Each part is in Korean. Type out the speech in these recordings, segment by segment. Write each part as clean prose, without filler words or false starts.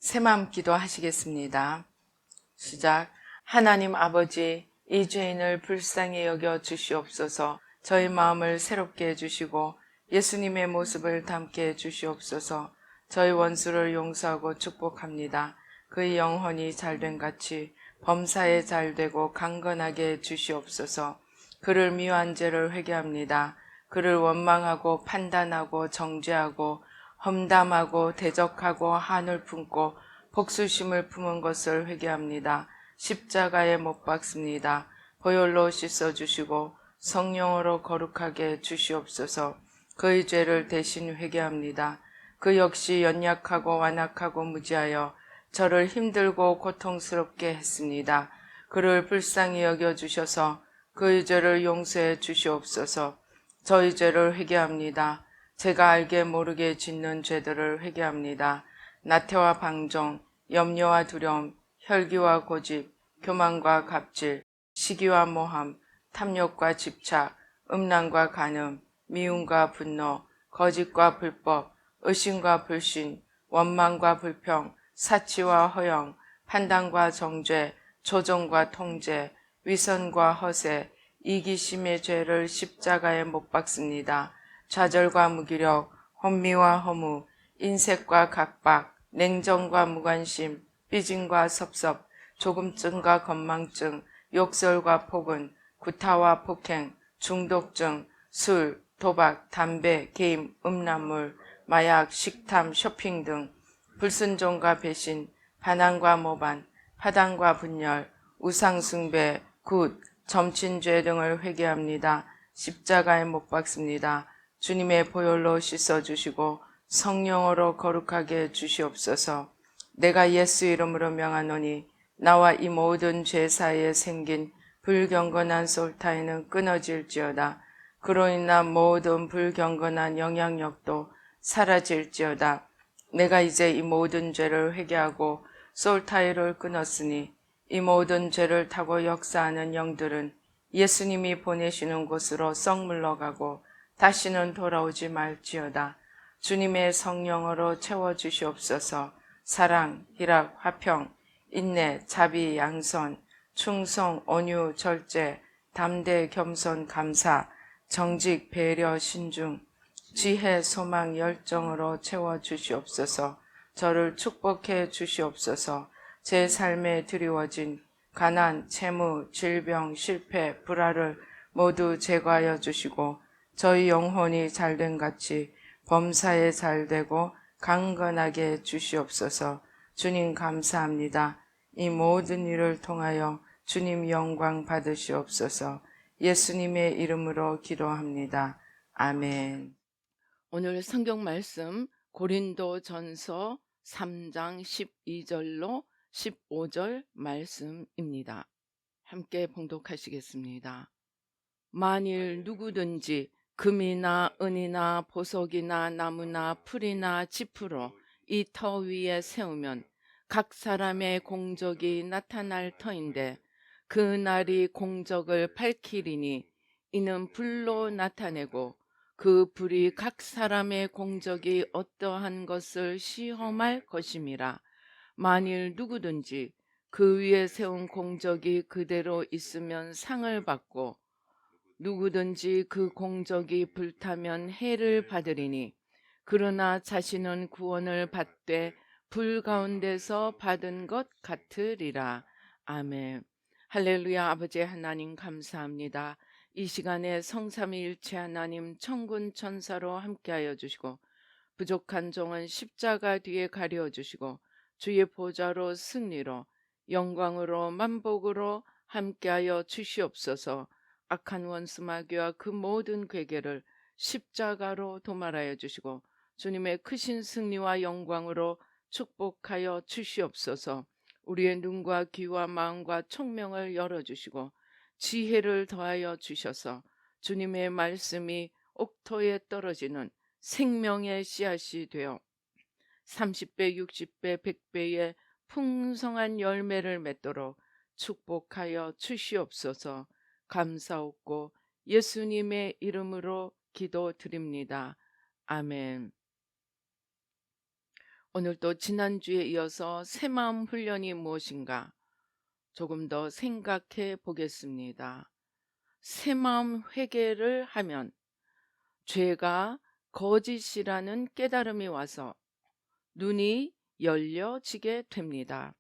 새마음 기도하시겠습니다. 시작. 하나님 아버지, 이 죄인을 불쌍히 여겨 주시옵소서. 저희 마음을 새롭게 해주시고 예수님의 모습을 담게 해주시옵소서. 저희 원수를 용서하고 축복합니다. 그의 영혼이 잘된 같이 범사에 잘되고 강건하게 해주시옵소서. 그를 미워한 죄를 회개합니다. 그를 원망하고 판단하고 정죄하고 험담하고 대적하고 한을 품고 복수심을 품은 것을 회개합니다. 십자가에 못 박습니다. 보혈로 씻어주시고 성령으로 거룩하게 주시옵소서. 그의 죄를 대신 회개합니다. 그 역시 연약하고 완악하고 무지하여 저를 힘들고 고통스럽게 했습니다. 그를 불쌍히 여겨주셔서 그의 죄를 용서해 주시옵소서. 저희 죄를 회개합니다. 제가 알게 모르게 짓는 죄들을 회개합니다. 나태와 방종, 염려와 두려움, 혈기와 고집, 교만과 갑질, 시기와 모함, 탐욕과 집착, 음란과 간음, 미움과 분노, 거짓과 불법, 의심과 불신, 원망과 불평, 사치와 허영, 판단과 정죄, 조종과 통제, 위선과 허세, 이기심의 죄를 십자가에 못 박습니다. 좌절과 무기력, 혼미와 허무, 인색과 각박, 냉정과 무관심, 삐짐과 섭섭, 조금증과 건망증, 욕설과 폭언, 구타와 폭행, 중독증, 술, 도박, 담배, 게임, 음란물, 마약, 식탐, 쇼핑 등 불순종과 배신, 반항과 모반, 파당과 분열, 우상숭배, 굿, 점친죄 등을 회개합니다. 십자가에 못 박습니다. 주님의 보혈로 씻어주시고 성령으로 거룩하게 해주시옵소서. 내가 예수 이름으로 명하노니 나와 이 모든 죄 사이에 생긴 불경건한 솔타이는 끊어질지어다. 그로 인한 모든 불경건한 영향력도 사라질지어다. 내가 이제 이 모든 죄를 회개하고 솔타이를 끊었으니 이 모든 죄를 타고 역사하는 영들은 예수님이 보내시는 곳으로 썩 물러가고 다시는 돌아오지 말지어다. 주님의 성령으로 채워주시옵소서. 사랑, 희락, 화평, 인내, 자비, 양선, 충성, 온유, 절제, 담대, 겸손, 감사, 정직, 배려, 신중, 지혜, 소망, 열정으로 채워주시옵소서. 저를 축복해 주시옵소서. 제 삶에 드리워진 가난, 채무, 질병, 실패, 불화를 모두 제거하여 주시고 저희 영혼이 잘된 같이 범사에 잘되고 강건하게 주시옵소서. 주님 감사합니다. 이 모든 일을 통하여 주님 영광 받으시옵소서. 예수님의 이름으로 기도합니다. 아멘. 오늘 성경 말씀 고린도전서 3장 12절로 15절 말씀입니다. 함께 봉독하시겠습니다. 만일 누구든지 금이나 은이나 보석이나 나무나 풀이나 지푸로 이 터 위에 세우면 각 사람의 공적이 나타날 터인데 그 날이 공적을 밝히리니 이는 불로 나타내고 그 불이 각 사람의 공적이 어떠한 것을 시험할 것임이라. 만일 누구든지 그 위에 세운 공적이 그대로 있으면 상을 받고 누구든지 그 공적이 불타면 해를 받으리니 그러나 자신은 구원을 받되 불 가운데서 받은 것 같으리라. 아멘. 할렐루야. 아버지 하나님 감사합니다. 이 시간에 성삼위일체 하나님 천군 천사로 함께하여 주시고 부족한 종은 십자가 뒤에 가려 주시고 주의 보좌로 승리로 영광으로 만복으로 함께하여 주시옵소서. 악한 원수 마귀와 그 모든 괴계를 십자가로 도말하여 주시고 주님의 크신 승리와 영광으로 축복하여 주시옵소서. 우리의 눈과 귀와 마음과 총명을 열어주시고 지혜를 더하여 주셔서 주님의 말씀이 옥토에 떨어지는 생명의 씨앗이 되어 30배, 60배, 100배의 풍성한 열매를 맺도록 축복하여 주시옵소서. 감사옵고 예수님의 이름으로 기도드립니다. 아멘. 오늘도 지난주에 이어서 새마음 훈련이 무엇인가 조금 더 생각해 보겠습니다. 새마음 회개를 하면 죄가 거짓이라는 깨달음이 와서 눈이 열려지게 됩니다.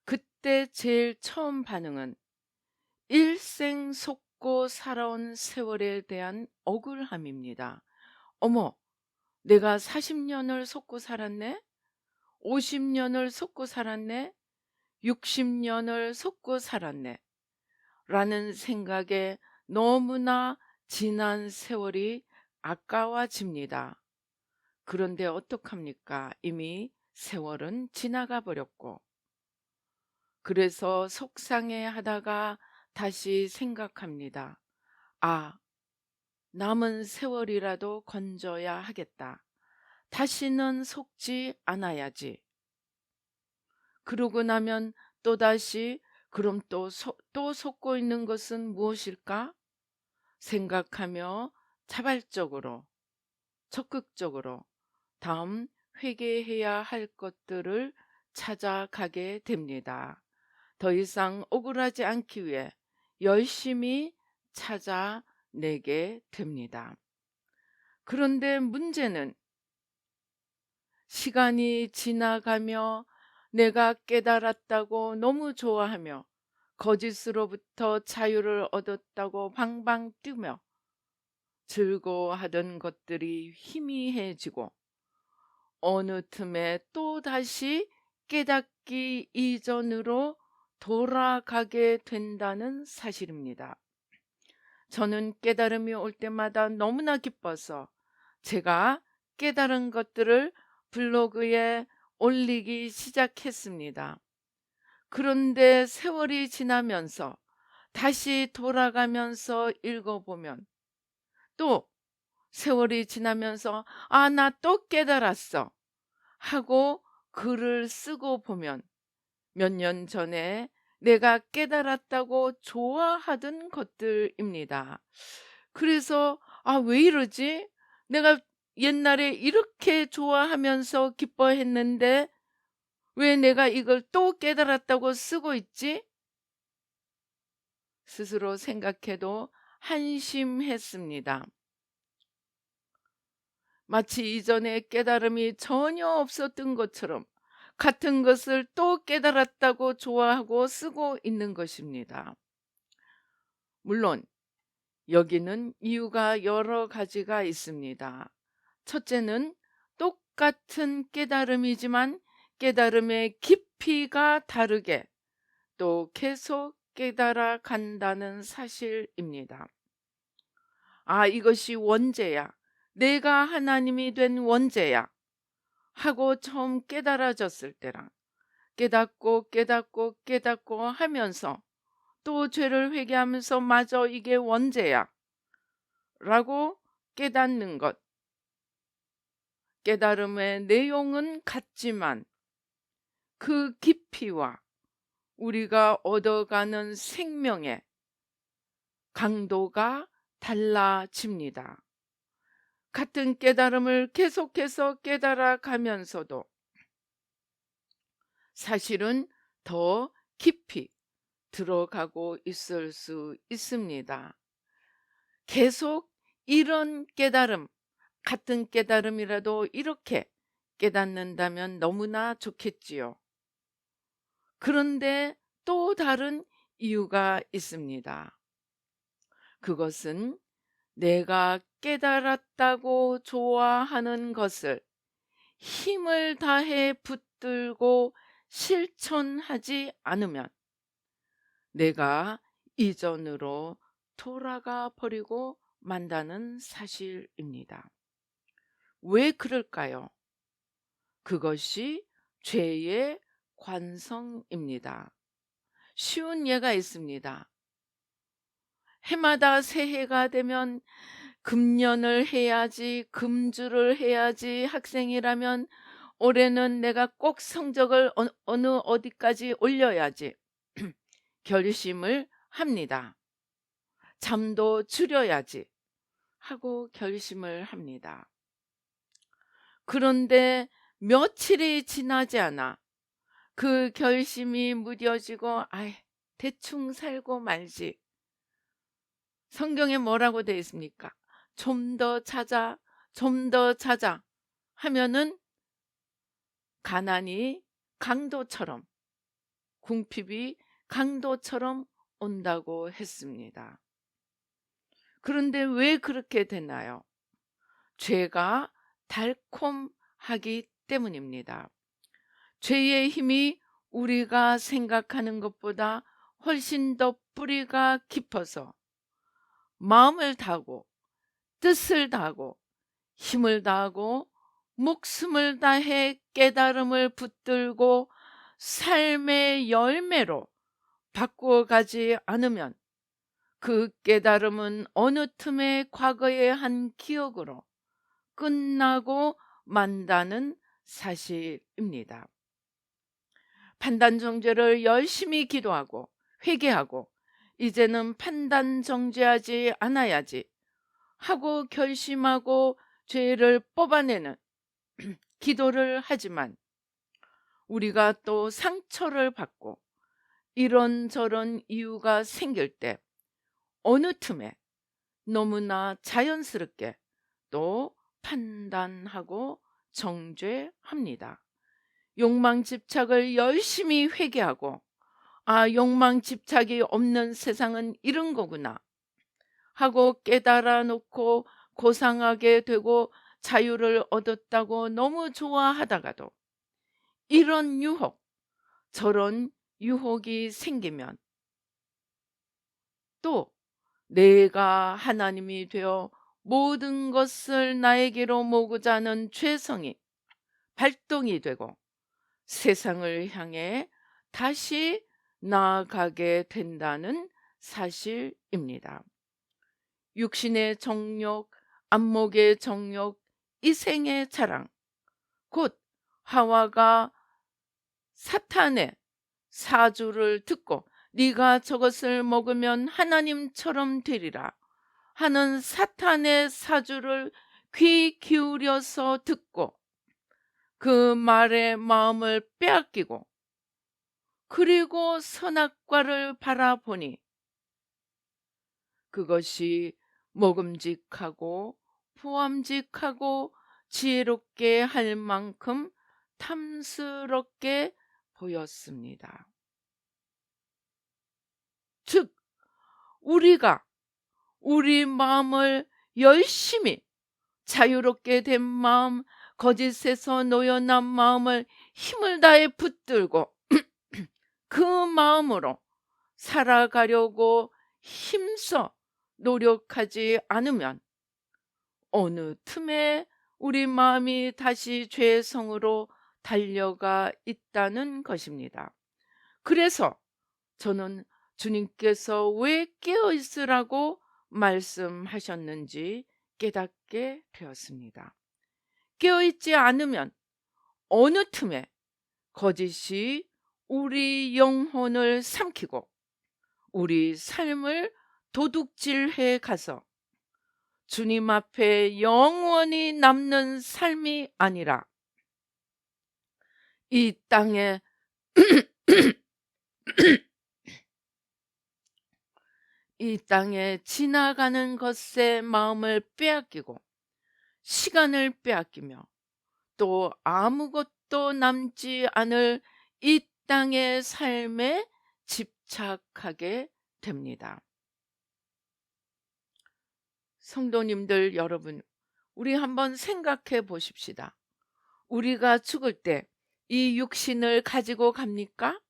그때 제일 처음 반응은 일생 속고 살아온 세월에 대한 억울함입니다. 어머, 내가 40년을 속고 살았네? 50년을 속고 살았네? 60년을 속고 살았네? 라는 생각에 너무나 지난 세월이 아까워집니다. 그런데 어떡합니까? 이미 세월은 지나가 버렸고. 그래서 속상해 하다가 다시 생각합니다. 아, 남은 세월이라도 건져야 하겠다. 다시는 속지 않아야지. 그러고 나면 또다시 그럼 또 속고 있는 것은 무엇일까? 생각하며 자발적으로, 적극적으로 다음 회개해야 할 것들을 찾아가게 됩니다. 더 이상 억울하지 않기 위해 열심히 찾아내게 됩니다. 그런데 문제는 시간이 지나가며 내가 깨달았다고 너무 좋아하며 거짓으로부터 자유를 얻었다고 방방 뛰며 즐거워하던 것들이 희미해지고 어느 틈에 또 다시 깨닫기 이전으로 돌아가게 된다는 사실입니다. 저는 깨달음이 올 때마다 너무나 기뻐서 제가 깨달은 것들을 블로그에 올리기 시작했습니다. 그런데 세월이 지나면서 다시 돌아가면서 읽어보면 또 세월이 지나면서 나 또 깨달았어 하고 글을 쓰고 보면 몇 년 전에 내가 깨달았다고 좋아하던 것들입니다. 그래서 왜 이러지? 내가 옛날에 이렇게 좋아하면서 기뻐했는데 왜 내가 이걸 또 깨달았다고 쓰고 있지? 스스로 생각해도 한심했습니다. 마치 이전에 깨달음이 전혀 없었던 것처럼 같은 것을 또 깨달았다고 좋아하고 쓰고 있는 것입니다. 물론 여기는 이유가 여러 가지가 있습니다. 첫째는 똑같은 깨달음이지만 깨달음의 깊이가 다르게 또 계속 깨달아 간다는 사실입니다. 이것이 원죄야. 내가 하나님이 된 원죄야. 하고 처음 깨달아졌을 때랑 깨닫고 하면서 또 죄를 회개하면서 맞아 이게 원죄야 라고 깨닫는 것. 깨달음의 내용은 같지만 그 깊이와 우리가 얻어가는 생명의 강도가 달라집니다. 같은 깨달음을 계속해서 깨달아 가면서도 사실은 더 깊이 들어가고 있을 수 있습니다. 계속 이런 깨달음, 같은 깨달음이라도 이렇게 깨닫는다면 너무나 좋겠지요. 그런데 또 다른 이유가 있습니다. 그것은 내가 깨달았다고 좋아하는 것을 힘을 다해 붙들고 실천하지 않으면 내가 이전으로 돌아가 버리고 만다는 사실입니다. 왜 그럴까요? 그것이 죄의 관성입니다. 쉬운 예가 있습니다. 해마다 새해가 되면 금년을 해야지, 금주를 해야지, 학생이라면 올해는 내가 꼭 성적을 어느 어디까지 올려야지 결심을 합니다. 잠도 줄여야지 하고 결심을 합니다. 그런데 며칠이 지나지 않아 그 결심이 무뎌지고 아이 대충 살고 말지. 성경에 뭐라고 되어 있습니까? 좀 더 찾아, 좀 더 찾아 하면은 가난이 강도처럼, 궁핍이 강도처럼 온다고 했습니다. 그런데 왜 그렇게 됐나요? 죄가 달콤하기 때문입니다. 죄의 힘이 우리가 생각하는 것보다 훨씬 더 뿌리가 깊어서 마음을 다하고 뜻을 다하고 힘을 다하고 목숨을 다해 깨달음을 붙들고 삶의 열매로 바꾸어 가지 않으면 그 깨달음은 어느 틈에 과거의 한 기억으로 끝나고 만다는 사실입니다. 판단 정죄를 열심히 기도하고 회개하고 이제는 판단 정죄하지 않아야지 하고 결심하고 죄를 뽑아내는 기도를 하지만 우리가 또 상처를 받고 이런저런 이유가 생길 때 어느 틈에 너무나 자연스럽게 또 판단하고 정죄합니다. 욕망 집착을 열심히 회개하고 욕망 집착이 없는 세상은 이런 거구나 하고 깨달아 놓고 고상하게 되고 자유를 얻었다고 너무 좋아하다가도 이런 유혹, 저런 유혹이 생기면 또 내가 하나님이 되어 모든 것을 나에게로 모으고자 하는 죄성이 발동이 되고 세상을 향해 다시 나아가게 된다는 사실입니다. 육신의 정욕, 안목의 정욕, 이생의 자랑, 곧 하와가 사탄의 사주를 듣고 네가 저것을 먹으면 하나님처럼 되리라 하는 사탄의 사주를 귀 기울여서 듣고 그 말에 마음을 빼앗기고 그리고 선악과를 바라보니 그것이 먹음직하고 보암직하고 지혜롭게 할 만큼 탐스럽게 보였습니다. 즉 우리가 우리 마음을 열심히 자유롭게 된 마음, 거짓에서 놓여난 마음을 힘을 다해 붙들고 그 마음으로 살아가려고 힘써 노력하지 않으면 어느 틈에 우리 마음이 다시 죄성으로 달려가 있다는 것입니다. 그래서 저는 주님께서 왜 깨어 있으라고 말씀하셨는지 깨닫게 되었습니다. 깨어 있지 않으면 어느 틈에 거짓이 우리 영혼을 삼키고 우리 삶을 도둑질해 가서 주님 앞에 영원히 남는 삶이 아니라 이 땅에 이 땅에 지나가는 것에 마음을 빼앗기고 시간을 빼앗기며 또 아무것도 남지 않을 이 땅의 삶에 집착하게 됩니다. 성도님들 여러분, 우리 한번 생각해 보십시다. 우리가 죽을 때 이 육신을 가지고 갑니까?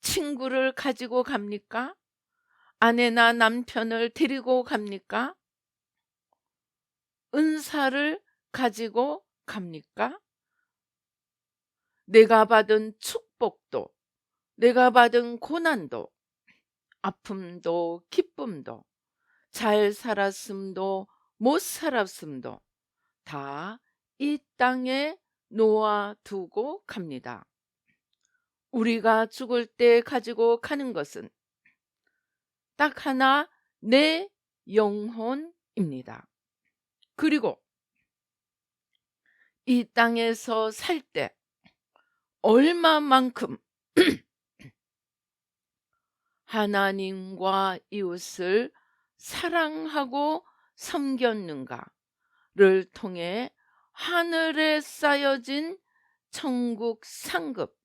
친구를 가지고 갑니까? 아내나 남편을 데리고 갑니까? 은사를 가지고 갑니까? 내가 받은 축복도, 내가 받은 고난도, 아픔도, 기쁨도, 잘 살았음도, 못 살았음도 다 이 땅에 놓아두고 갑니다. 우리가 죽을 때 가지고 가는 것은 딱 하나, 내 영혼입니다. 그리고 이 땅에서 살 때 얼마만큼 하나님과 이웃을 사랑하고 섬겼는가를 통해 하늘에 쌓여진 천국 상급,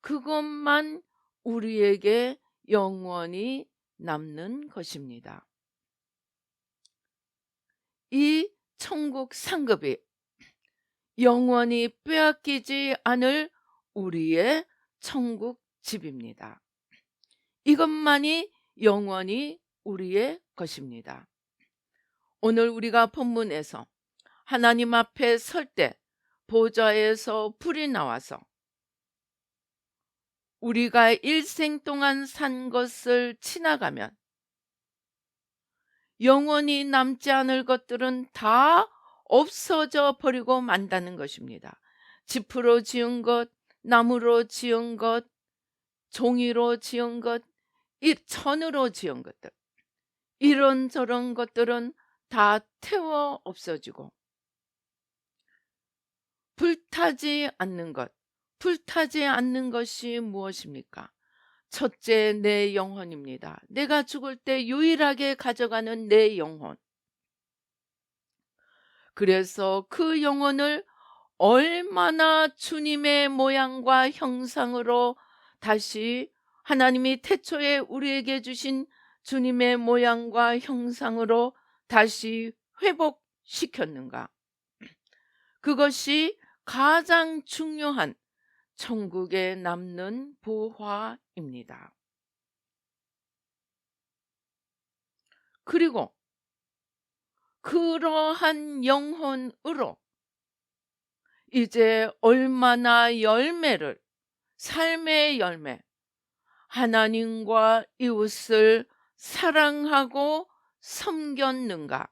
그것만 우리에게 영원히 남는 것입니다. 이 천국 상급이 영원히 빼앗기지 않을 우리의 천국 집입니다. 이것만이 영원히 우리의 것입니다. 오늘 우리가 본문에서 하나님 앞에 설 때 보좌에서 불이 나와서 우리가 일생 동안 산 것을 지나가면 영원히 남지 않을 것들은 다 없어져 버리고 만다는 것입니다. 지프로 지은 것, 나무로 지은 것, 종이로 지은 것, 이 천으로 지은 것들, 이런저런 것들은 다 태워 없어지고 불타지 않는 것, 불타지 않는 것이 무엇입니까? 첫째, 내 영혼입니다. 내가 죽을 때 유일하게 가져가는 내 영혼. 그래서 그 영혼을 얼마나 주님의 모양과 형상으로 다시 하나님이 태초에 우리에게 주신 주님의 모양과 형상으로 다시 회복시켰는가. 그것이 가장 중요한 천국에 남는 보화입니다. 그리고 그러한 영혼으로 이제 얼마나 열매를, 삶의 열매, 하나님과 이웃을 사랑하고 섬겼는가.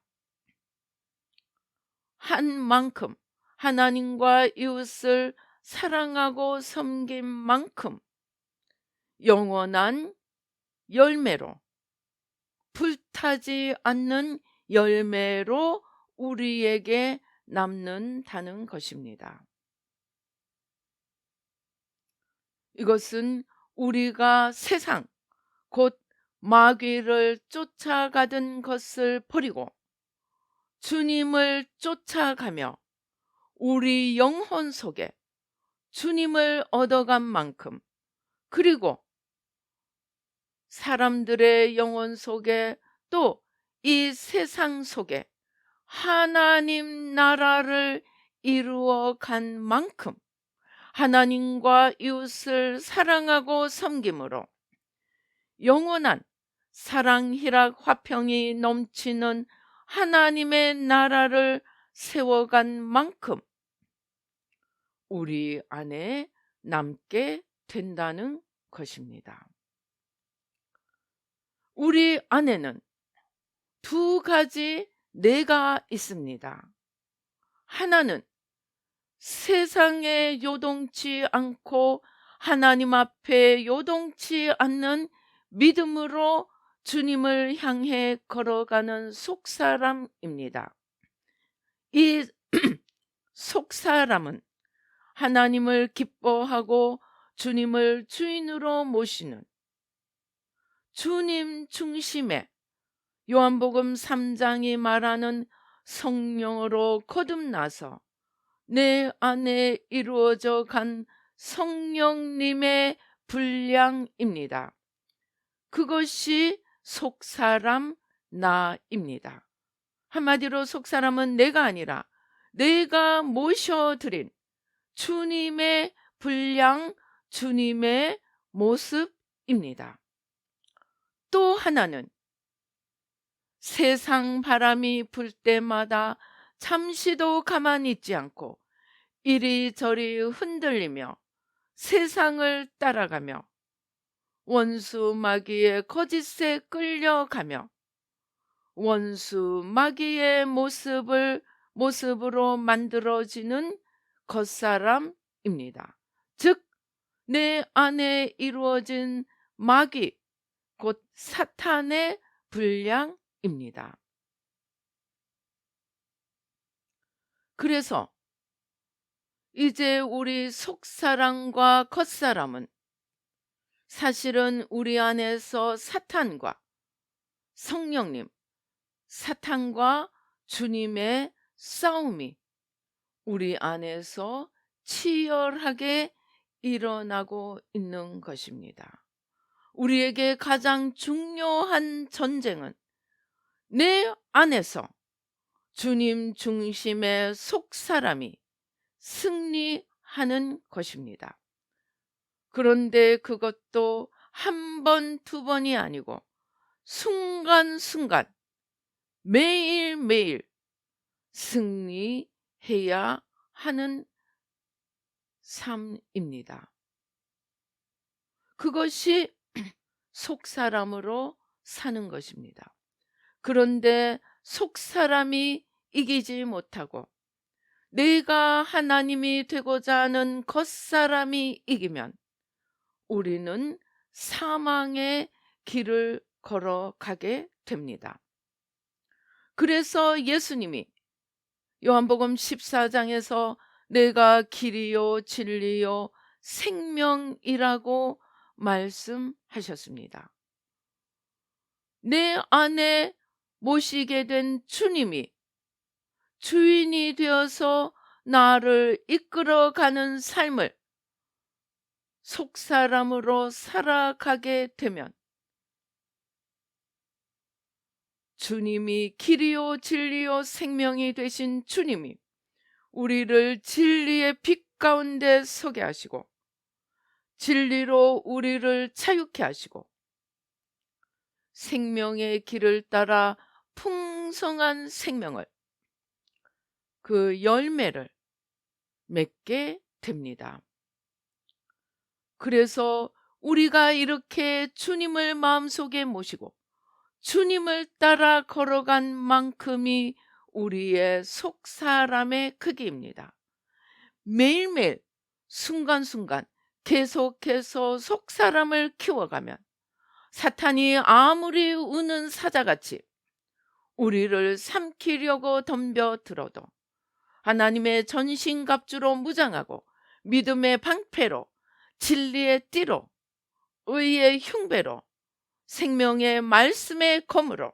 한 만큼 하나님과 이웃을 사랑하고 섬긴 만큼 영원한 열매로, 불타지 않는 열매로 우리에게 남는다는 것입니다. 이것은 우리가 세상, 곧 마귀를 쫓아가던 것을 버리고 주님을 쫓아가며 우리 영혼 속에 주님을 얻어간 만큼, 그리고 사람들의 영혼 속에 또 이 세상 속에 하나님 나라를 이루어 간 만큼 하나님과 이웃을 사랑하고 섬김으로 영원한 사랑, 희락, 화평이 넘치는 하나님의 나라를 세워간 만큼 우리 안에 남게 된다는 것입니다. 우리 안에는 두 가지 내가 있습니다. 하나는 세상에 요동치 않고 하나님 앞에 요동치 않는 믿음으로 주님을 향해 걸어가는 속사람입니다. 이 속사람은 하나님을 기뻐하고 주님을 주인으로 모시는 주님 중심의 요한복음 3장이 말하는 성령으로 거듭나서 내 안에 이루어져 간 성령님의 분량입니다. 그것이 속사람 나입니다. 한마디로 속사람은 내가 아니라 내가 모셔드린 주님의 분량, 주님의 모습입니다. 또 하나는 세상 바람이 불 때마다 잠시도 가만히 있지 않고 이리저리 흔들리며 세상을 따라가며 원수 마귀의 거짓에 끌려가며 원수 마귀의 모습으로 만들어지는 겉사람입니다. 즉, 내 안에 이루어진 마귀, 곧 사탄의 분량입니다. 그래서 이제 우리 속사람과 겉사람은 사실은 우리 안에서 사탄과 성령님, 사탄과 주님의 싸움이 우리 안에서 치열하게 일어나고 있는 것입니다. 우리에게 가장 중요한 전쟁은 내 안에서 주님 중심의 속사람이 승리하는 것입니다. 그런데 그것도 한 번, 두 번이 아니고 순간순간 매일매일 승리해야 하는 삶입니다. 그것이 속사람으로 사는 것입니다. 그런데 속사람이 이기지 못하고 내가 하나님이 되고자 하는 겉사람이 이기면 우리는 사망의 길을 걸어가게 됩니다. 그래서 예수님이 요한복음 14장에서 내가 길이요 진리요 생명이라고 말씀하셨습니다. 내 안에 모시게 된 주님이 주인이 되어서 나를 이끌어가는 삶을 속사람으로 살아가게 되면 주님이 길이요 진리요 생명이 되신 주님이 우리를 진리의 빛 가운데 서게 하시고 진리로 우리를 자유케 하시고 생명의 길을 따라 풍성한 생명을 그 열매를 맺게 됩니다. 그래서 우리가 이렇게 주님을 마음속에 모시고 주님을 따라 걸어간 만큼이 우리의 속사람의 크기입니다. 매일매일 순간순간 계속해서 속사람을 키워가면 사탄이 아무리 우는 사자같이 우리를 삼키려고 덤벼들어도 하나님의 전신갑주로 무장하고 믿음의 방패로 진리의 띠로 의의 흉배로 생명의 말씀의 검으로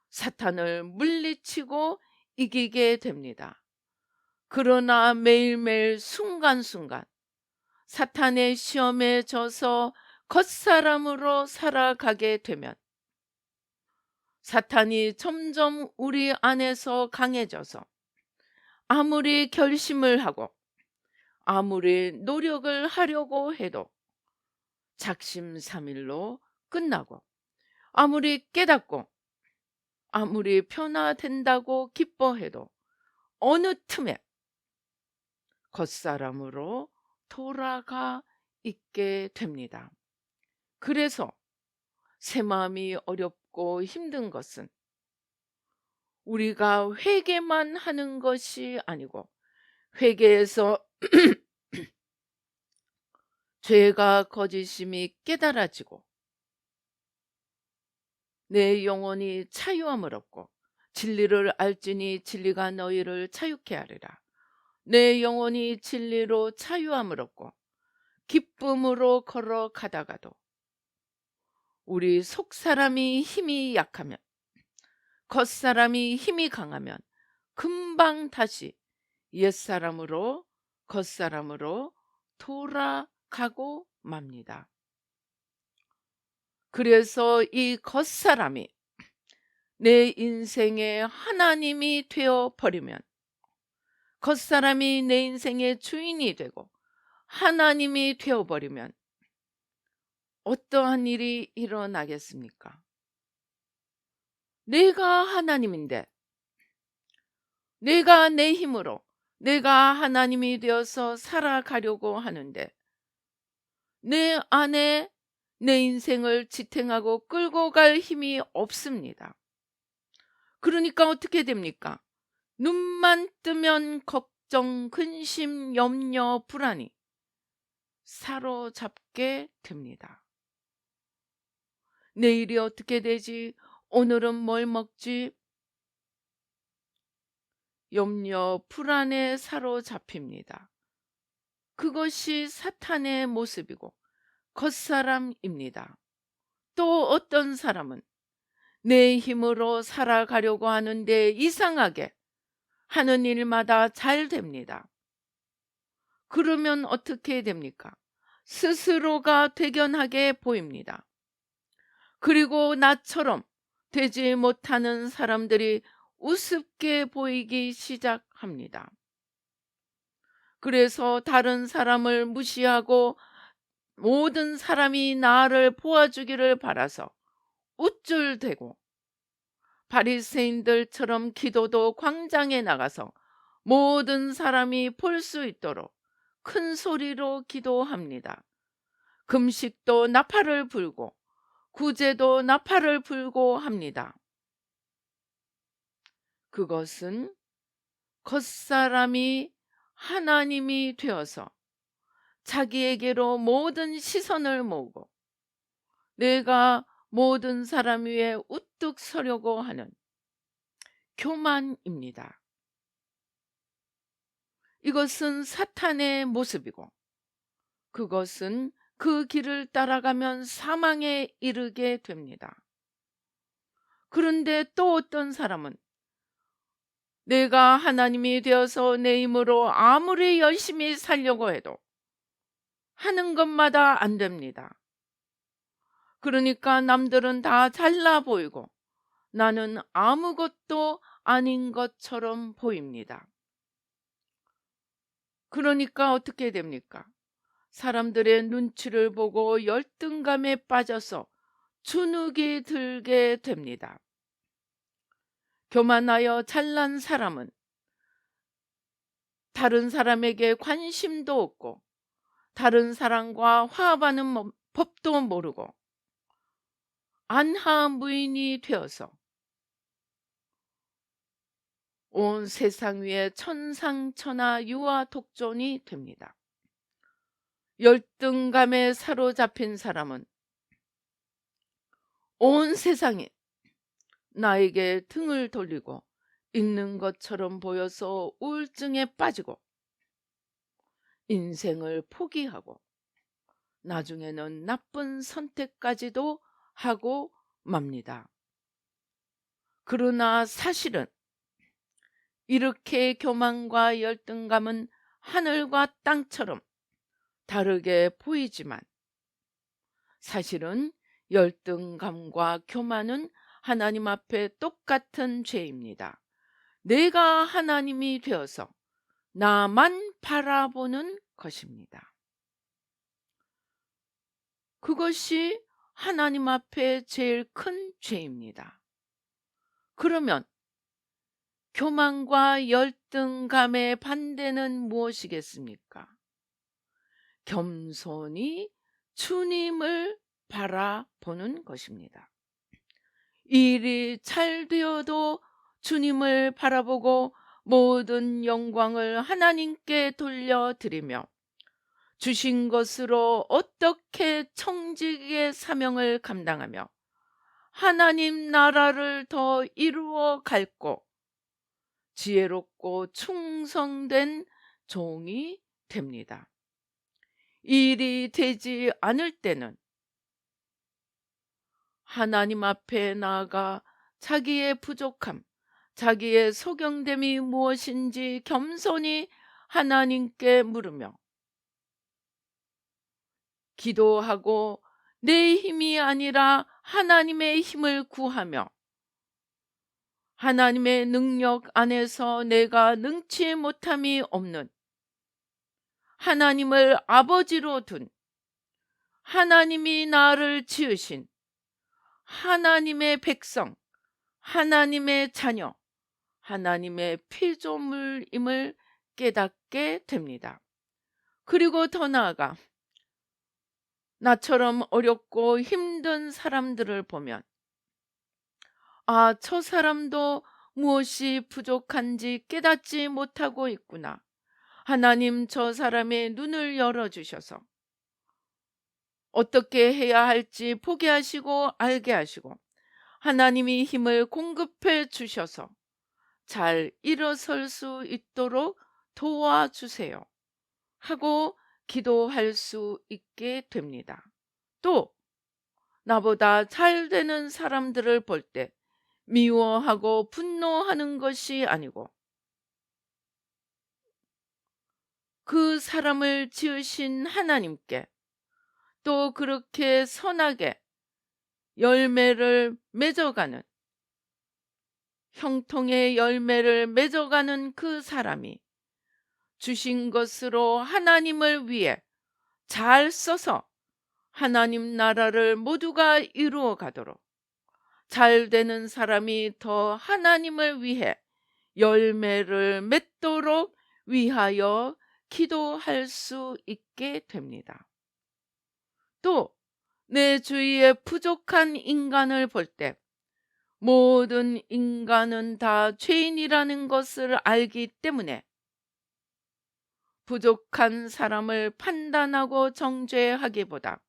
사탄을 물리치고 이기게 됩니다. 그러나 매일매일 순간순간 사탄의 시험에 져서 겉사람으로 살아가게 되면 사탄이 점점 우리 안에서 강해져서 아무리 결심을 하고 아무리 노력을 하려고 해도 작심삼일로 끝나고 아무리 깨닫고 아무리 변화된다고 기뻐해도 어느 틈에 겉사람으로 돌아가 있게 됩니다. 그래서 새 마음이 어렵고 힘든 것은 우리가 회개만 하는 것이 아니고 회개에서 죄가 거짓임이 깨달아지고 내 영혼이 자유함을 얻고 진리를 알지니 진리가 너희를 자유케 하리라. 내 영혼이 진리로 자유함을 얻고 기쁨으로 걸어가다가도 우리 속사람이 힘이 약하면 겉사람이 힘이 강하면 금방 다시 옛사람으로 겉사람으로 돌아가고 맙니다. 그래서 이 겉사람이 내 인생의 하나님이 되어버리면 겉사람이 내 인생의 주인이 되고 하나님이 되어버리면 어떠한 일이 일어나겠습니까? 내가 하나님인데 내가 내 힘으로 내가 하나님이 되어서 살아가려고 하는데 내 안에 내 인생을 지탱하고 끌고 갈 힘이 없습니다. 그러니까 어떻게 됩니까? 눈만 뜨면 걱정, 근심, 염려, 불안이 사로잡게 됩니다. 내일이 어떻게 되지? 오늘은 뭘 먹지? 염려, 불안에 사로잡힙니다. 그것이 사탄의 모습이고 겉사람입니다. 또 어떤 사람은 내 힘으로 살아가려고 하는데 이상하게 하는 일마다 잘 됩니다. 그러면 어떻게 됩니까? 스스로가 대견하게 보입니다. 그리고 나처럼 되지 못하는 사람들이 우습게 보이기 시작합니다. 그래서 다른 사람을 무시하고 모든 사람이 나를 보아주기를 바라서 우쭐대고 바리새인들처럼 기도도 광장에 나가서 모든 사람이 볼 수 있도록 큰 소리로 기도합니다. 금식도 나팔을 불고 구제도 나팔을 불고 합니다. 그것은 겉사람이 하나님이 되어서 자기에게로 모든 시선을 모으고 내가 모든 사람 위에 우뚝 서려고 하는 교만입니다. 이것은 사탄의 모습이고 그것은 그 길을 따라가면 사망에 이르게 됩니다. 그런데 또 어떤 사람은 내가 하나님이 되어서 내 힘으로 아무리 열심히 살려고 해도 하는 것마다 안 됩니다. 그러니까 남들은 다 잘나 보이고 나는 아무것도 아닌 것처럼 보입니다. 그러니까 어떻게 됩니까? 사람들의 눈치를 보고 열등감에 빠져서 주눅이 들게 됩니다. 교만하여 잘난 사람은 다른 사람에게 관심도 없고 다른 사람과 화합하는 법도 모르고 안하무인이 되어서 온 세상 위에 천상천하 유아독존이 됩니다. 열등감에 사로잡힌 사람은 온 세상에 나에게 등을 돌리고 있는 것처럼 보여서 우울증에 빠지고 인생을 포기하고 나중에는 나쁜 선택까지도 하고 맙니다. 그러나 사실은 이렇게 교만과 열등감은 하늘과 땅처럼 다르게 보이지만 사실은 열등감과 교만은 하나님 앞에 똑같은 죄입니다. 내가 하나님이 되어서 나만 바라보는 것입니다. 그것이 하나님 앞에 제일 큰 죄입니다. 그러면 교만과 열등감의 반대는 무엇이겠습니까? 겸손히 주님을 바라보는 것입니다. 일이 잘 되어도 주님을 바라보고 모든 영광을 하나님께 돌려드리며 주신 것으로 어떻게 청지기의 사명을 감당하며 하나님 나라를 더 이루어 갈고 지혜롭고 충성된 종이 됩니다. 일이 되지 않을 때는 하나님 앞에 나아가 자기의 부족함, 자기의 소경됨이 무엇인지 겸손히 하나님께 물으며 기도하고 내 힘이 아니라 하나님의 힘을 구하며 하나님의 능력 안에서 내가 능치 못함이 없는 하나님을 아버지로 둔 하나님이 나를 지으신 하나님의 백성, 하나님의 자녀, 하나님의 피조물임을 깨닫게 됩니다. 그리고 더 나아가 나처럼 어렵고 힘든 사람들을 보면 저 사람도 무엇이 부족한지 깨닫지 못하고 있구나. 하나님 저 사람의 눈을 열어주셔서 어떻게 해야 할지 보게 하시고 알게 하시고 하나님이 힘을 공급해 주셔서 잘 일어설 수 있도록 도와주세요 하고 기도할 수 있게 됩니다. 또 나보다 잘 되는 사람들을 볼 때 미워하고 분노하는 것이 아니고 그 사람을 지으신 하나님께 또 그렇게 선하게 열매를 맺어가는, 형통의 열매를 맺어가는 그 사람이 주신 것으로 하나님을 위해 잘 써서 하나님 나라를 모두가 이루어 가도록, 잘 되는 사람이 더 하나님을 위해 열매를 맺도록 위하여 기도할 수 있게 됩니다. 또 내 주위에 부족한 인간을 볼 때 모든 인간은 다 죄인이라는 것을 알기 때문에 부족한 사람을 판단하고 정죄하기보다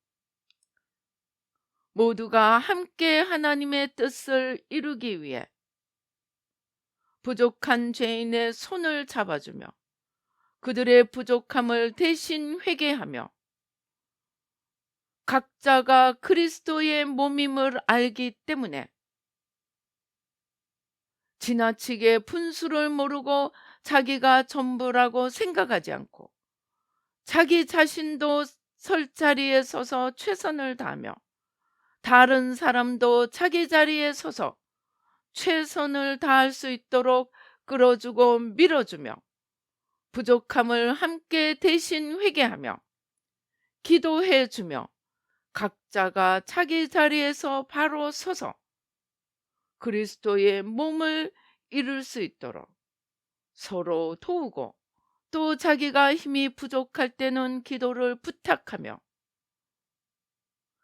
모두가 함께 하나님의 뜻을 이루기 위해 부족한 죄인의 손을 잡아주며 그들의 부족함을 대신 회개하며 각자가 그리스도의 몸임을 알기 때문에 지나치게 분수를 모르고 자기가 전부라고 생각하지 않고 자기 자신도 설 자리에 서서 최선을 다하며 다른 사람도 자기 자리에 서서 최선을 다할 수 있도록 끌어주고 밀어주며 부족함을 함께 대신 회개하며 기도해주며 각자가 자기 자리에서 바로 서서 그리스도의 몸을 이룰 수 있도록 서로 도우고 또 자기가 힘이 부족할 때는 기도를 부탁하며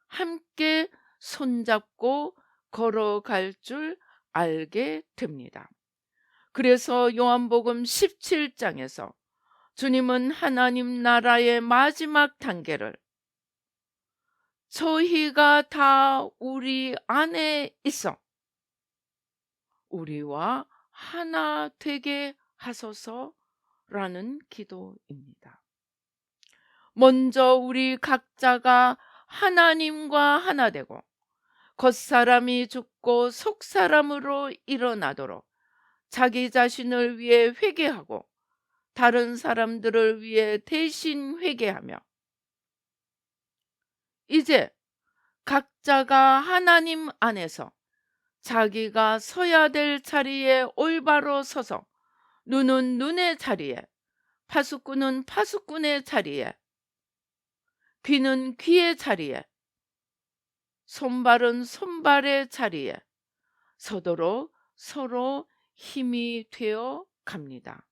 함께 손잡고 걸어갈 줄 알게 됩니다. 그래서 요한복음 17장에서 주님은 하나님 나라의 마지막 단계를 저희가 다 우리 안에 있어 우리와 하나 되게 하소서라는 기도입니다. 먼저 우리 각자가 하나님과 하나 되고 겉사람이 죽고 속사람으로 일어나도록 자기 자신을 위해 회개하고 다른 사람들을 위해 대신 회개하며 이제 각자가 하나님 안에서 자기가 서야 될 자리에 올바로 서서 눈은 눈의 자리에, 파수꾼은 파수꾼의 자리에, 귀는 귀의 자리에, 손발은 손발의 자리에 서도록 서로 힘이 되어 갑니다.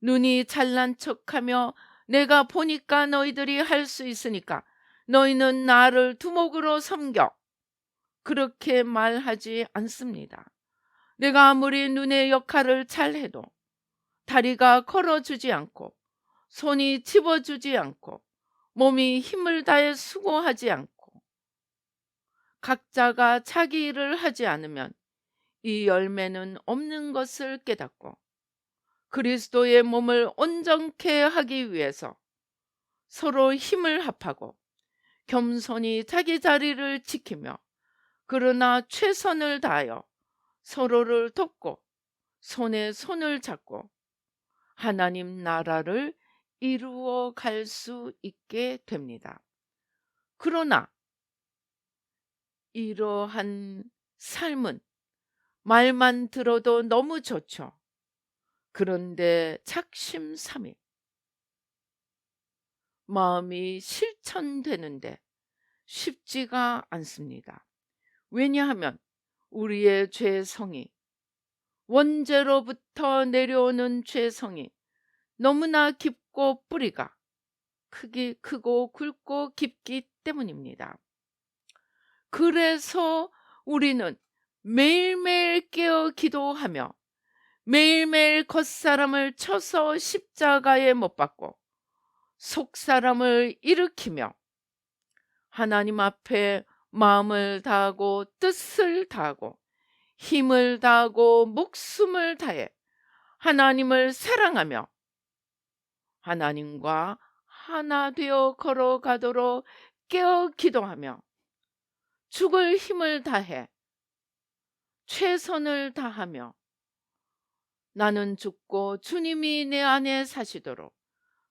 눈이 잘난 척하며 내가 보니까 너희들이 할 수 있으니까 너희는 나를 두목으로 섬겨, 그렇게 말하지 않습니다. 내가 아무리 눈의 역할을 잘해도 다리가 걸어주지 않고 손이 집어주지 않고 몸이 힘을 다해 수고하지 않고 각자가 자기 일을 하지 않으면 이 열매는 없는 것을 깨닫고 그리스도의 몸을 온전케 하기 위해서 서로 힘을 합하고 겸손히 자기 자리를 지키며 그러나 최선을 다하여 서로를 돕고 손에 손을 잡고 하나님 나라를 이루어 갈 수 있게 됩니다. 그러나 이러한 삶은 말만 들어도 너무 좋죠. 그런데 작심삼일 마음이 실천되는데 쉽지가 않습니다. 왜냐하면 우리의 죄성이, 원죄로부터 내려오는 죄성이 너무나 깊고 뿌리가 크고 굵고 깊기 때문입니다. 그래서 우리는 매일매일 깨어 기도하며 매일매일 겉사람을 쳐서 십자가에 못 박고 속사람을 일으키며 하나님 앞에 마음을 다하고 뜻을 다하고 힘을 다하고 목숨을 다해 하나님을 사랑하며 하나님과 하나 되어 걸어가도록 깨어 기도하며 죽을 힘을 다해 최선을 다하며 나는 죽고 주님이 내 안에 사시도록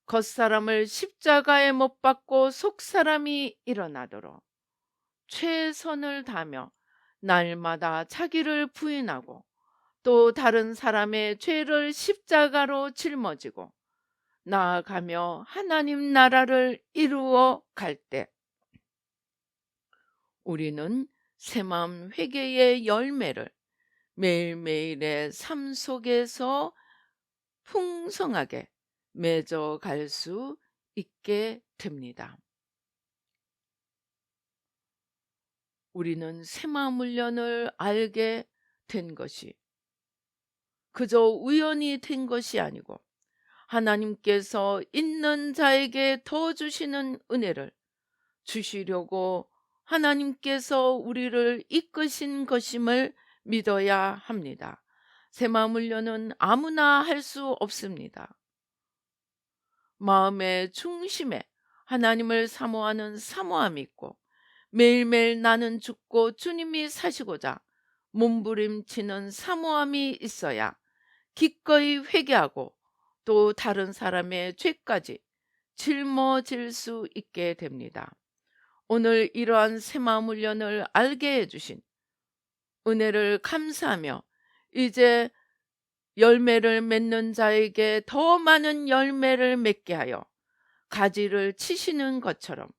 겉사람을 십자가에 못 박고 속사람이 일어나도록 최선을 다하며 날마다 자기를 부인하고 또 다른 사람의 죄를 십자가로 짊어지고 나아가며 하나님 나라를 이루어 갈 때 우리는 새마음 회개의 열매를 매일매일의 삶 속에서 풍성하게 맺어갈 수 있게 됩니다. 우리는 새마음 훈련을 알게 된 것이 그저 우연히 된 것이 아니고 하나님께서 있는 자에게 더 주시는 은혜를 주시려고 하나님께서 우리를 이끄신 것임을 믿어야 합니다. 새마음 훈련은 아무나 할 수 없습니다. 마음의 중심에 하나님을 사모하는 사모함이 있고 매일매일 나는 죽고 주님이 사시고자 몸부림치는 사모함이 있어야 기꺼이 회개하고 또 다른 사람의 죄까지 짊어질 수 있게 됩니다. 오늘 이러한 새마음 훈련을 알게 해주신 은혜를 감사하며 이제 열매를 맺는 자에게 더 많은 열매를 맺게 하여 가지를 치시는 것처럼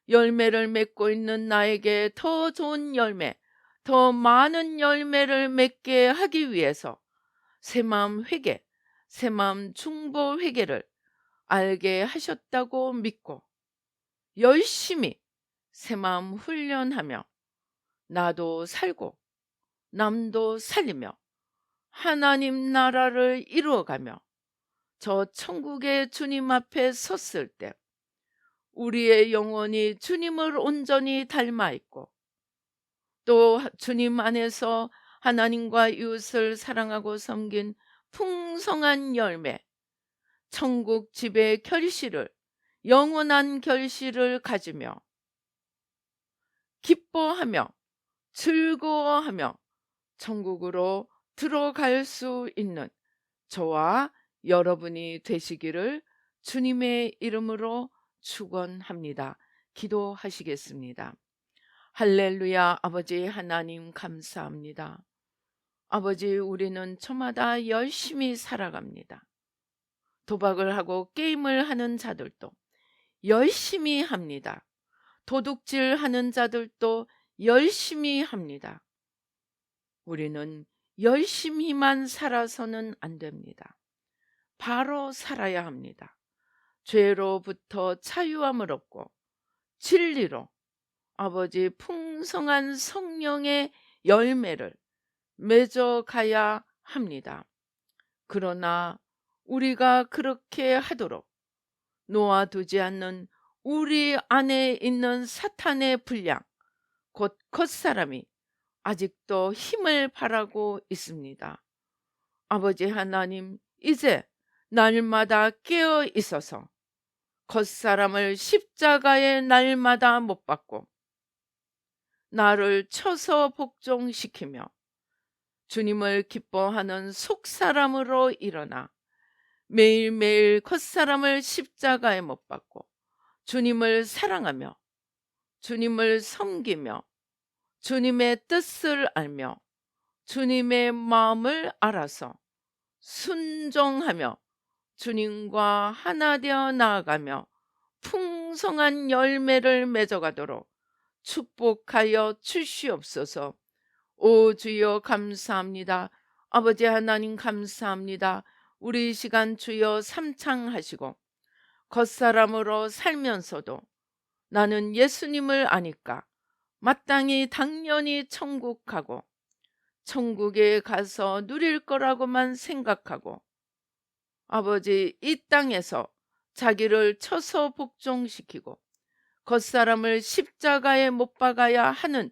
열매를 맺고 있는 나에게 더 좋은 열매, 더 많은 열매를 맺게 하기 위해서 새마음 회개, 새마음 중보 회개를 알게 하셨다고 믿고 열심히 새마음 훈련하며 나도 살고 남도 살리며 하나님 나라를 이루어가며 저 천국의 주님 앞에 섰을 때 우리의 영혼이 주님을 온전히 닮아 있고 또 주님 안에서 하나님과 이웃을 사랑하고 섬긴 풍성한 열매, 천국 집의 결실을 영원한 결실을 가지며 기뻐하며 즐거워하며 천국으로 들어갈 수 있는 저와 여러분이 되시기를 주님의 이름으로 축원합니다. 기도하시겠습니다. 할렐루야. 아버지 하나님 감사합니다. 아버지 우리는 저마다 열심히 살아갑니다. 도박을 하고 게임을 하는 자들도 열심히 합니다. 도둑질하는 자들도 열심히 합니다. 우리는 열심히만 살아서는 안 됩니다. 바로 살아야 합니다. 죄로부터 자유함을 얻고 진리로 아버지 풍성한 성령의 열매를 맺어가야 합니다. 그러나 우리가 그렇게 하도록 놓아두지 않는 우리 안에 있는 사탄의 분량, 곧 겉사람이 아직도 힘을 발하고 있습니다. 아버지 하나님, 이제 날마다 깨어 있어서 겉사람을 십자가에 날마다 못 박고 나를 쳐서 복종시키며 주님을 기뻐하는 속사람으로 일어나 매일매일 겉사람을 십자가에 못 박고 주님을 사랑하며 주님을 섬기며 주님의 뜻을 알며 주님의 마음을 알아서 순종하며 주님과 하나 되어 나아가며 풍성한 열매를 맺어가도록 축복하여 주시옵소서. 오 주여 감사합니다. 아버지 하나님 감사합니다. 우리 이 시간 주여 삼창하시고 겉사람으로 살면서도 나는 예수님을 아니까 마땅히 당연히 천국 가고 천국에 가서 누릴 거라고만 생각하고 아버지 이 땅에서 자기를 쳐서 복종시키고 겉사람을 십자가에 못 박아야 하는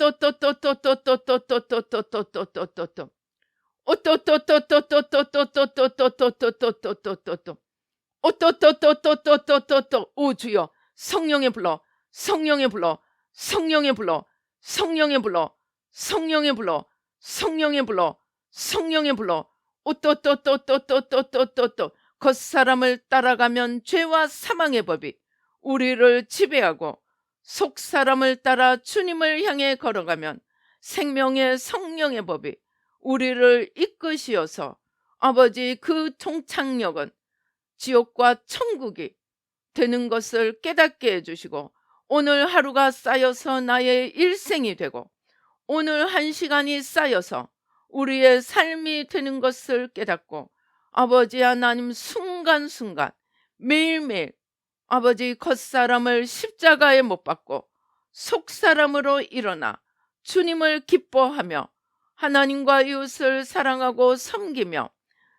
오 주여 성령의 불러 성령의 불러 성령의 불러 성령의 불러 성령의 불러 성령의 불러 성령의 불러 오또또또또또또또또 겉사람을 따라가면 죄와 사망의 법이 우리를 지배하고 속사람을 따라 주님을 향해 걸어가면 생명의 성령의 법이 우리를 이끄시어서 아버지 그 종착역은 지옥과 천국이 되는 것을 깨닫게 해주시고 오늘 하루가 쌓여서 나의 일생이 되고 오늘 한 시간이 쌓여서 우리의 삶이 되는 것을 깨닫고 아버지 하나님 순간순간 매일매일 아버지 겉사람을 십자가에 못 박고 속사람으로 일어나 주님을 기뻐하며 하나님과 이웃을 사랑하고 섬기며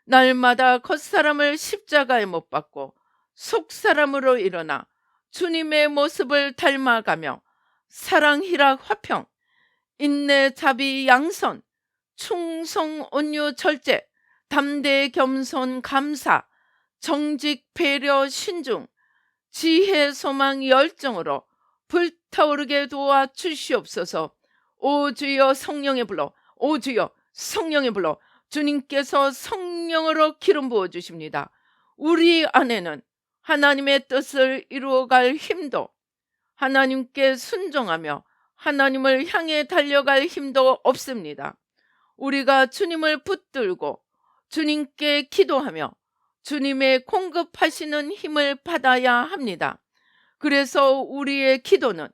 날마다 겉사람을 십자가에 못 박고 속사람으로 일어나 주님의 모습을 닮아가며 사랑, 희락, 화평, 인내, 자비, 양선, 충성, 온유, 절제, 담대, 겸손, 감사, 정직, 배려, 신중, 지혜, 소망, 열정으로 불타오르게 도와 주시옵소서. 오 주여 성령의 불러 오 주여 성령의 불러 주님께서 성령으로 기름 부어 주십니다. 우리 안에는 하나님의 뜻을 이루어갈 힘도 하나님께 순종하며 하나님을 향해 달려갈 힘도 없습니다. 우리가 주님을 붙들고 주님께 기도하며 주님의 공급하시는 힘을 받아야 합니다. 그래서 우리의 기도는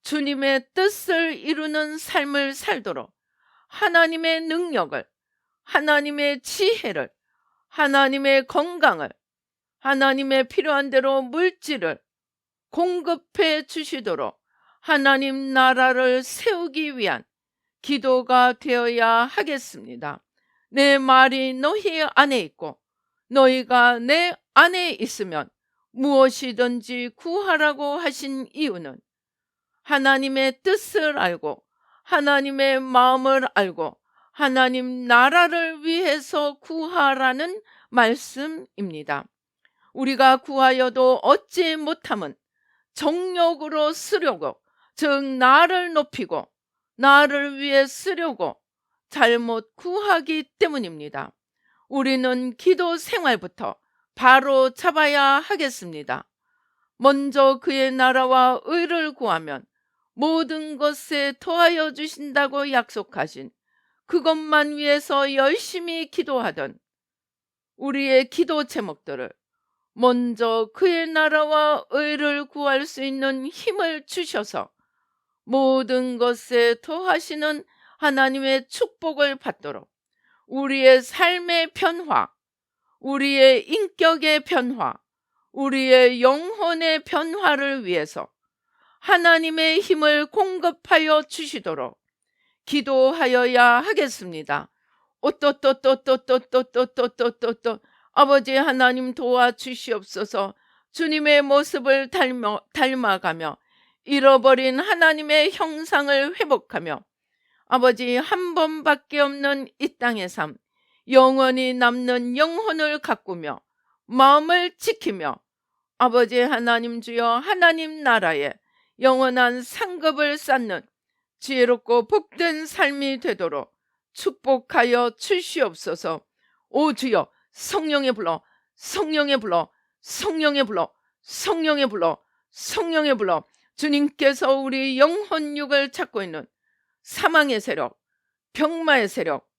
주님의 뜻을 이루는 삶을 살도록 하나님의 능력을, 하나님의 지혜를, 하나님의 건강을, 하나님의 필요한 대로 물질을 공급해 주시도록 하나님 나라를 세우기 위한 기도가 되어야 하겠습니다. 내 말이 너희 안에 있고 너희가 내 안에 있으면 무엇이든지 구하라고 하신 이유는 하나님의 뜻을 알고 하나님의 마음을 알고 하나님 나라를 위해서 구하라는 말씀입니다. 우리가 구하여도 얻지 못함은 정욕으로 쓰려고, 즉 나를 높이고 나를 위해 쓰려고 잘못 구하기 때문입니다. 우리는 기도 생활부터 바로 잡아야 하겠습니다. 먼저 그의 나라와 의를 구하면 모든 것에 더하여 주신다고 약속하신 그것만 위해서 열심히 기도하던 우리의 기도 제목들을 먼저 그의 나라와 의를 구할 수 있는 힘을 주셔서 모든 것에 더하시는 하나님의 축복을 받도록 우리의 삶의 변화, 우리의 인격의 변화, 우리의 영혼의 변화를 위해서 하나님의 힘을 공급하여 주시도록 기도하여야 하겠습니다. 오또또또또또또또또또또 아버지 하나님 도와주시옵소서. 주님의 모습을 닮아가며 잃어버린 하나님의 형상을 회복하며 아버지 한 번밖에 없는 이 땅의 삶, 영원히 남는 영혼을 가꾸며 마음을 지키며 아버지 하나님 주여 하나님 나라에 영원한 상급을 쌓는 지혜롭고 복된 삶이 되도록 축복하여 주시옵소서. 오 주여 성령의 불러 성령의 불러 성령의 불러 성령의 불러 성령의 불러 주님께서 우리 영혼육을 찾고 있는 사망의 세력, 병마의 세력,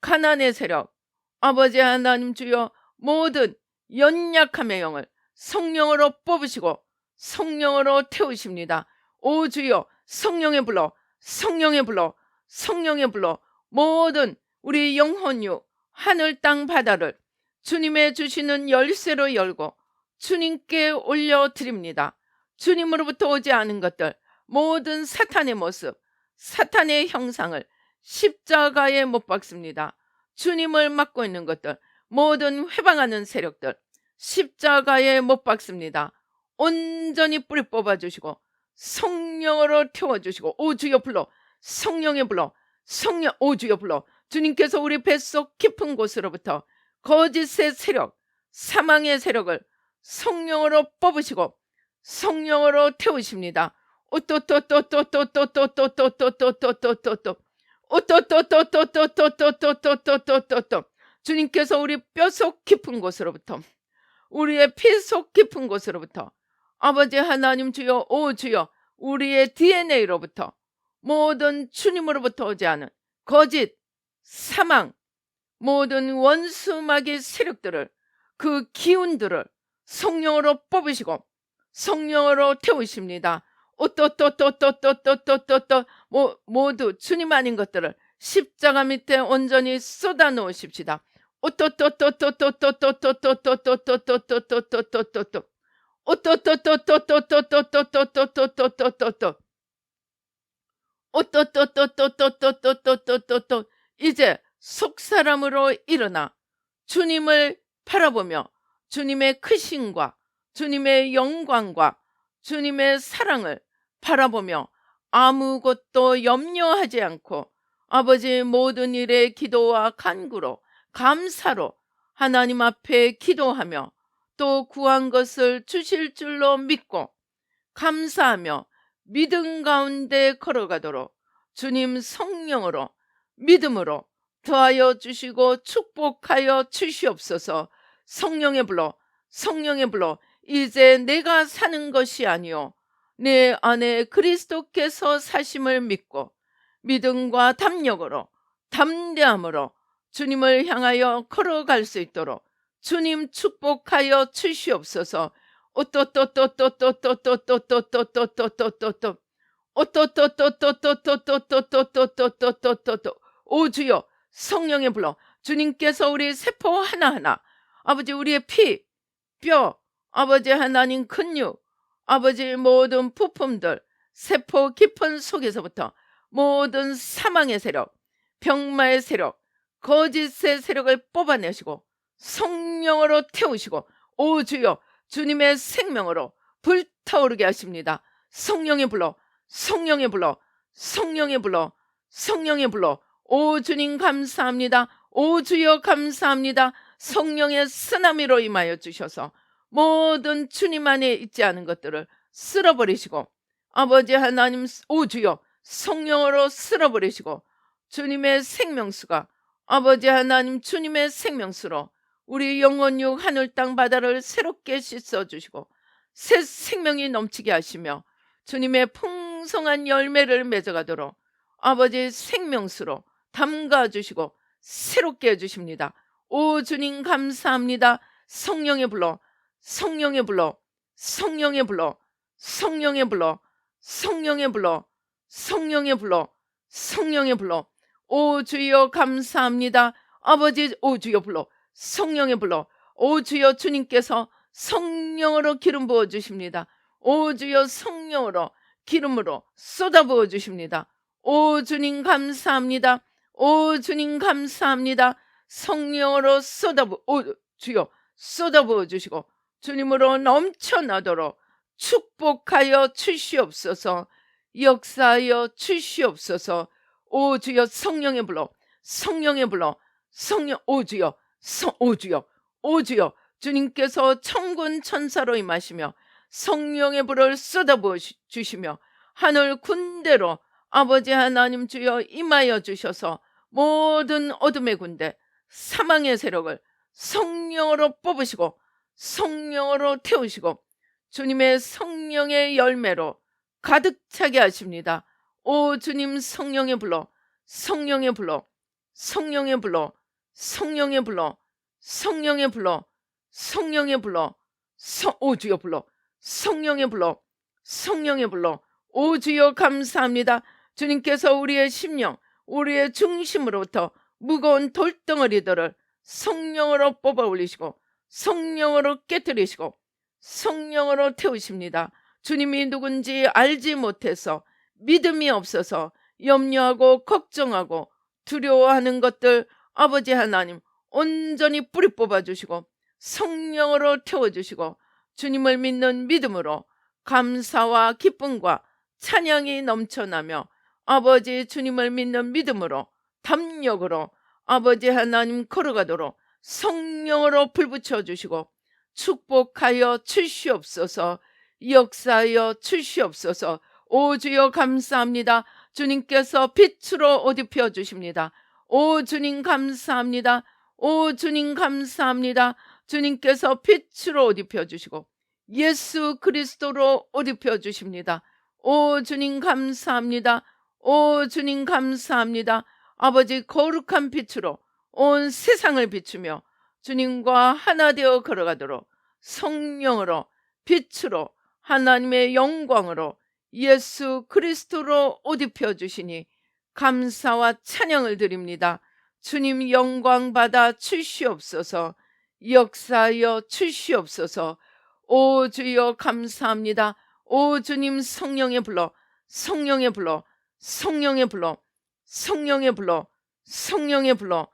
가난의 세력, 아버지 하나님 주여 모든 연약함의 영을 성령으로 뽑으시고 성령으로 태우십니다. 오 주여 성령의 불러 성령의 불러 성령의 불러 모든 우리 영혼육 하늘 땅 바다를 주님의 주시는 열쇠로 열고 주님께 올려드립니다. 주님으로부터 오지 않은 것들 모든 사탄의 모습 사탄의 형상을 십자가에 못 박습니다. 주님을 맡고 있는 것들 모든 회방하는 세력들 십자가에 못 박습니다. 온전히 뿌리 뽑아주시고 성령으로 태워주시고 오 주여 불러 성령의 불러 성령 오 주여 불러 주님께서 우리 뱃속 깊은 곳으로부터 거짓의 세력 사망의 세력을 성령으로 뽑으시고 성령으로 태우십니다. 주님께서 우리 뼈속 깊은 곳으로부터, 우리의 피 속 깊은 곳으로부터, 아버지 하나님 주여, 오 주여, 우리의 DNA로부터 모든 주님으로부터 오지 않은 거짓, 사망, 모든 원수 마귀 세력들을, 그 기운들을 성령으로 뽑으시고 성령으로 태우십니다. 모두 주님 아닌 것들을 십자가 밑에 온전히 쏟아 놓으십시다. 이제 속사람으로 일어나 주님을 바라보며 주님의 크심과 주님의 영광과 주님의 사랑을 바라보며 아무것도 염려하지 않고 아버지 모든 일에 기도와 간구로 감사로 하나님 앞에 기도하며 또 구한 것을 주실 줄로 믿고 감사하며 믿음 가운데 걸어가도록 주님 성령으로 믿음으로 더하여 주시고 축복하여 주시옵소서. 성령의 불로, 성령의 불로, 이제 내가 사는 것이 아니요 내 안에 그리스도께서 사심을 믿고 믿음과 담력으로 담대함으로 주님을 향하여 걸어갈 수 있도록 주님 축복하여 주시옵소서. 오 주여, 성령의 불로 주님께서 우리 세포 하나하나, 아버지 우리의 피, 뼈, 아버지 하나님 근육, 아버지 모든 부품들, 세포 깊은 속에서부터 모든 사망의 세력, 병마의 세력, 거짓의 세력을 뽑아내시고 성령으로 태우시고, 오 주여, 주님의 생명으로 불타오르게 하십니다. 성령의 불로, 성령의 불로, 성령의 불로, 성령의 불로. 오 주님 감사합니다. 오 주여 감사합니다. 성령의 쓰나미로 임하여 주셔서 모든 주님 안에 있지 않은 것들을 쓸어버리시고, 아버지 하나님 오 주여 성령으로 쓸어버리시고, 주님의 생명수가, 아버지 하나님 주님의 생명수로 우리 영혼육 하늘 땅 바다를 새롭게 씻어주시고 새 생명이 넘치게 하시며 주님의 풍성한 열매를 맺어가도록 아버지 생명수로 담가주시고 새롭게 해주십니다. 오 주님 감사합니다. 성령의 불로, 성령의 불로, 성령의 불로, 성령의 불로, 성령의 불로, 성령의 불로, 성령의 불로. 오 주여 감사합니다. 아버지 오 주여 불로, 성령의 불로, 오 주여 주님께서 성령으로 기름 부어 주십니다. 오 주여 성령으로 기름으로 쏟아 부어 주십니다. 오 주님 감사합니다. 오 주님 감사합니다. 성령으로 오 주여 쏟아 부어 주시고 주님으로 넘쳐나도록 축복하여 주시옵소서. 역사하여 주시옵소서. 오 주여 성령의 불로, 성령의 불로, 성령 오 주여, 오 주여, 오 주여. 주님께서 천군 천사로 임하시며 성령의 불을 쏟아부어 주시며 하늘 군대로 아버지 하나님 주여 임하여 주셔서 모든 어둠의 군대, 사망의 세력을 성령으로 뽑으시고 성령으로 태우시고 주님의 성령의 열매로 가득 차게 하십니다. 오 주님 성령의 불로, 성령의 불로, 성령의 불로, 성령의 불로, 성령의 불로, 성령의 불로, 오 주여 불로, 성령의 불로, 성령의 불로. 오 주여 감사합니다. 주님께서 우리의 심령, 우리의 중심으로부터 무거운 돌덩어리들을 성령으로 뽑아 올리시고 성령으로 깨뜨리시고 성령으로 태우십니다. 주님이 누군지 알지 못해서 믿음이 없어서 염려하고 걱정하고 두려워하는 것들 아버지 하나님 온전히 뿌리 뽑아주시고 성령으로 태워주시고 주님을 믿는 믿음으로 감사와 기쁨과 찬양이 넘쳐나며 아버지 주님을 믿는 믿음으로 담력으로 아버지 하나님 걸어가도록 성령으로 불 붙여 주시고 축복하여 주시옵소서. 역사하여 주시옵소서. 오 주여 감사합니다. 주님께서 빛으로 옷 입혀 주십니다. 오 주님 감사합니다. 오 주님 감사합니다. 주님께서 빛으로 옷 입혀 주시고 예수 그리스도로 옷 입혀 주십니다. 오 주님 감사합니다. 오 주님 감사합니다. 아버지 거룩한 빛으로 온 세상을 비추며 주님과 하나 되어 걸어가도록 성령으로 빛으로 하나님의 영광으로 예수 그리스도로 옷 입혀 주시니 감사와 찬양을 드립니다. 주님 영광 받아 주시옵소서. 역사하여 주시옵소서. 오 주여 감사합니다. 오 주님 성령의 불러 성령의 불러 성령의 불러 성령의 불러 성령의 불러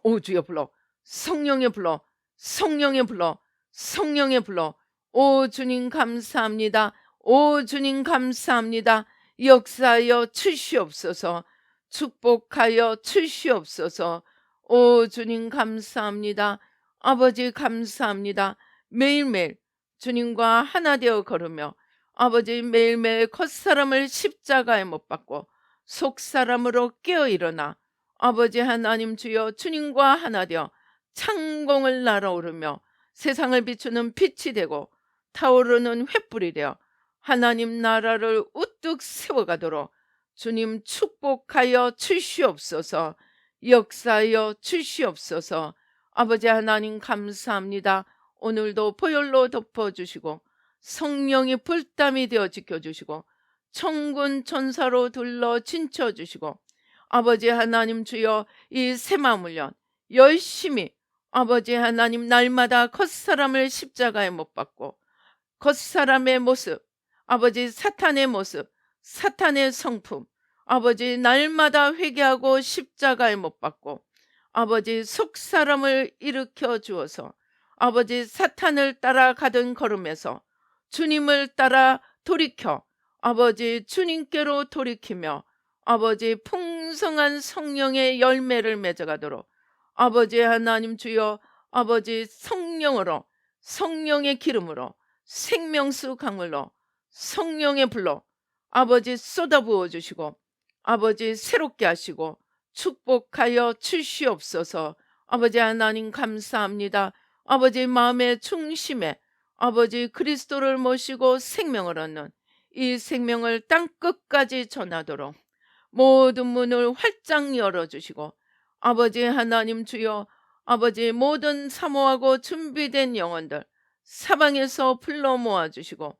오 주여 불러 성령의 불러 성령의 불러 성령의 불러. 오 주님 감사합니다. 오 주님 감사합니다. 역사하여 주시옵소서. 축복하여 주시옵소서. 오 주님 감사합니다. 아버지 감사합니다. 매일매일 주님과 하나 되어 걸으며 아버지 매일매일 겉사람을 십자가에 못 박고 속사람으로 깨어 일어나 아버지 하나님 주여 주님과 하나 되어 창공을 날아오르며 세상을 비추는 빛이 되고 타오르는 횃불이 되어 하나님 나라를 우뚝 세워가도록 주님 축복하여 주시옵소서. 역사하여 주시옵소서. 아버지 하나님 감사합니다. 오늘도 보혈로 덮어주시고 성령이 불담이 되어 지켜주시고 천군 천사로 둘러 진쳐주시고 아버지 하나님 주여 이 새마을련 열심히 아버지 하나님 날마다 겉사람을 십자가에 못 박고 겉사람의 모습 아버지 사탄의 모습 사탄의 성품 아버지 날마다 회개하고 십자가에 못 박고 아버지 속사람을 일으켜 주어서 아버지 사탄을 따라가던 걸음에서 주님을 따라 돌이켜 아버지 주님께로 돌이키며 아버지 풍성한 성령의 열매를 맺어가도록 아버지 하나님 주여 아버지 성령으로 성령의 기름으로 생명수 강물로 성령의 불로 아버지 쏟아부어 주시고 아버지 새롭게 하시고 축복하여 주시옵소서. 아버지 하나님 감사합니다. 아버지 마음의 중심에 아버지 그리스도를 모시고 생명을 얻는 이 생명을 땅끝까지 전하도록 모든 문을 활짝 열어주시고 아버지 하나님 주여 아버지 모든 사모하고 준비된 영혼들 사방에서 불러 모아주시고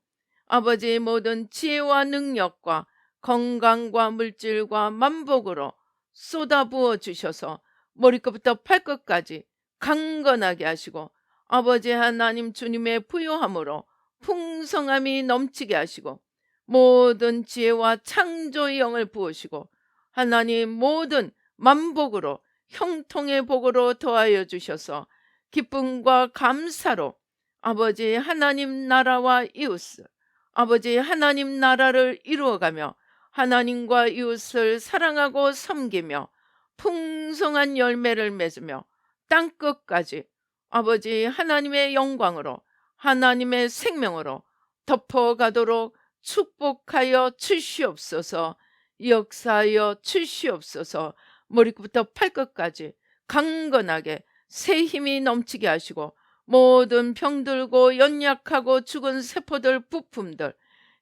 아버지 모든 지혜와 능력과 건강과 물질과 만복으로 쏟아부어 주셔서 머리끝부터 발끝까지 강건하게 하시고 아버지 하나님 주님의 부요함으로 풍성함이 넘치게 하시고 모든 지혜와 창조의 영을 부으시고 하나님 모든 만복으로 형통의 복으로 더하여 주셔서 기쁨과 감사로 아버지 하나님 나라와 이웃을 아버지 하나님 나라를 이루어가며 하나님과 이웃을 사랑하고 섬기며 풍성한 열매를 맺으며 땅끝까지 아버지 하나님의 영광으로 하나님의 생명으로 덮어가도록 축복하여 주시옵소서. 역사하여 주시옵소서. 머리끝부터 발끝까지 강건하게 새 힘이 넘치게 하시고 모든 병들고 연약하고 죽은 세포들 부품들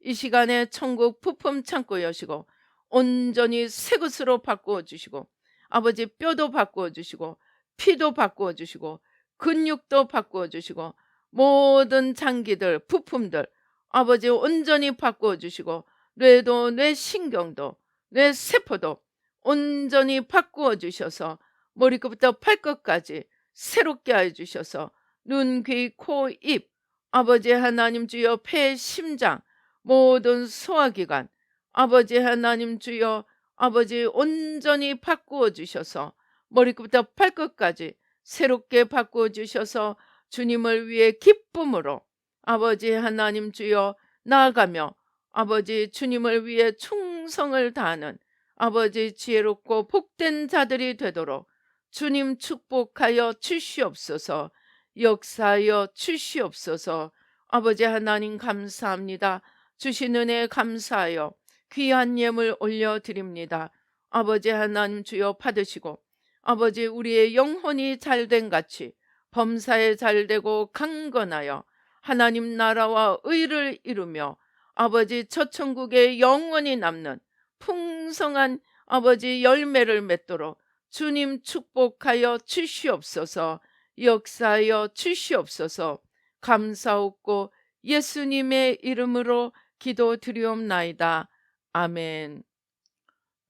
이 시간에 천국 부품 창고 여시고 온전히 새 것으로 바꾸어 주시고 아버지 뼈도 바꾸어 주시고 피도 바꾸어 주시고 근육도 바꾸어 주시고 모든 장기들 부품들 아버지 온전히 바꾸어 주시고 뇌도 뇌신경도 뇌세포도 온전히 바꾸어 주셔서 머리끝부터 발끝까지 새롭게 해주셔서 눈, 귀, 코, 입 아버지 하나님 주여 폐, 심장 모든 소화기관 아버지 하나님 주여 아버지 온전히 바꾸어 주셔서 머리끝부터 발끝까지 새롭게 바꾸어 주셔서 주님을 위해 기쁨으로 아버지 하나님 주여 나아가며 아버지 주님을 위해 충성을 다하는 아버지 지혜롭고 복된 자들이 되도록 주님 축복하여 주시옵소서. 역사하여 주시옵소서. 아버지 하나님 감사합니다. 주신 은혜 감사하여 귀한 예물 올려드립니다. 아버지 하나님 주여 받으시고, 아버지 우리의 영혼이 잘된 같이 범사에 잘되고 강건하여 하나님 나라와 의를 이루며 아버지 저천국에 영원히 남는 풍성한 아버지 열매를 맺도록 주님 축복하여 주시옵소서. 역사하여 주시옵소서. 감사옵고 예수님의 이름으로 기도드리옵나이다. 아멘.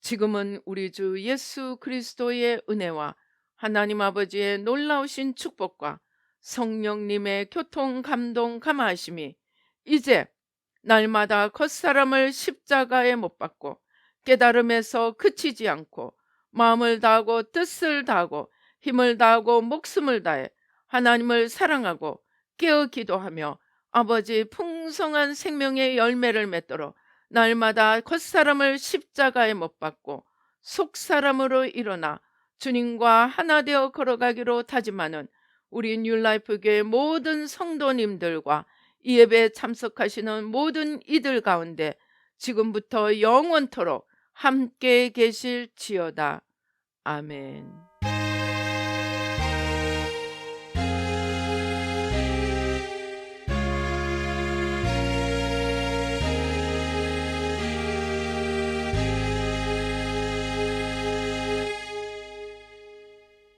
지금은 우리 주 예수 그리스도의 은혜와 하나님 아버지의 놀라우신 축복과 성령님의 교통 감동 감화하심이 이제 날마다 겉사람을 십자가에 못 박고 깨달음에서 그치지 않고 마음을 다하고 뜻을 다하고 힘을 다하고 목숨을 다해 하나님을 사랑하고 깨어 기도하며 아버지 풍성한 생명의 열매를 맺도록 날마다 겉사람을 십자가에 못 박고 속사람으로 일어나 주님과 하나 되어 걸어가기로 다짐하는 우리 뉴라이프 교회 모든 성도님들과 이 예배에 참석하시는 모든 이들 가운데 지금부터 영원토록 함께 계실지어다. 아멘.